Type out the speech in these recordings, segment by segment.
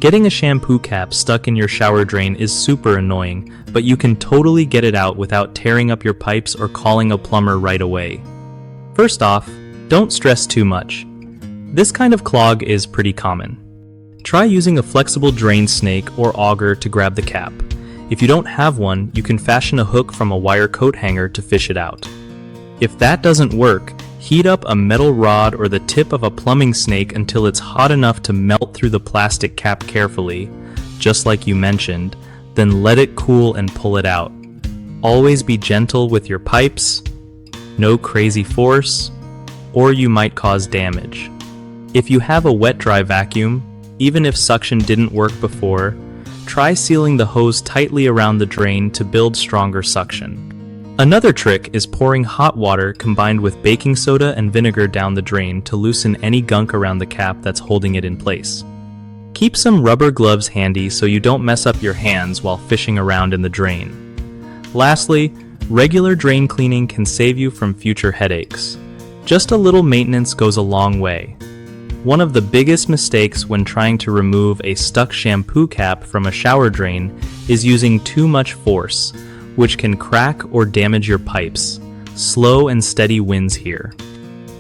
Getting a shampoo cap stuck in your shower drain is super annoying, but you can totally get it out without tearing up your pipes or calling a plumber right away. First off, don't stress too much. This kind of clog is pretty common. Try using a flexible drain snake or auger to grab the cap. If you don't have one, you can fashion a hook from a wire coat hanger to fish it out. If that doesn't work, heat up a metal rod or the tip of a plumbing snake until it's hot enough to melt through the plastic cap carefully, just like you mentioned, then let it cool and pull it out. Always be gentle with your pipes, no crazy force, or you might cause damage. If you have a wet-dry vacuum, even if suction didn't work before, try sealing the hose tightly around the drain to build stronger suction. Another trick is pouring hot water combined with baking soda and vinegar down the drain to loosen any gunk around the cap that's holding it in place. Keep some rubber gloves handy so you don't mess up your hands while fishing around in the drain. Lastly, regular drain cleaning can save you from future headaches. Just a little maintenance goes a long way. One of the biggest mistakes when trying to remove a stuck shampoo cap from a shower drain is using too much force, which can crack or damage your pipes. Slow and steady wins here.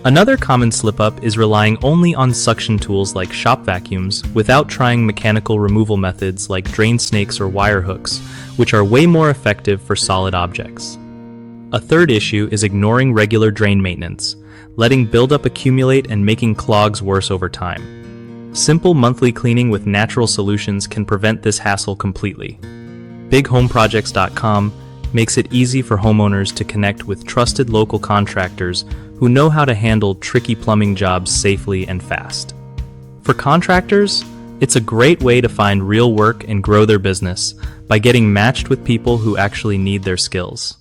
Another common slip-up is relying only on suction tools like shop vacuums without trying mechanical removal methods like drain snakes or wire hooks, which are way more effective for solid objects. A third issue is ignoring regular drain maintenance, letting buildup accumulate and making clogs worse over time. Simple monthly cleaning with natural solutions can prevent this hassle completely. BigHomeProjects.com makes it easy for homeowners to connect with trusted local contractors who know how to handle tricky plumbing jobs safely and fast. For contractors, it's a great way to find real work and grow their business by getting matched with people who actually need their skills.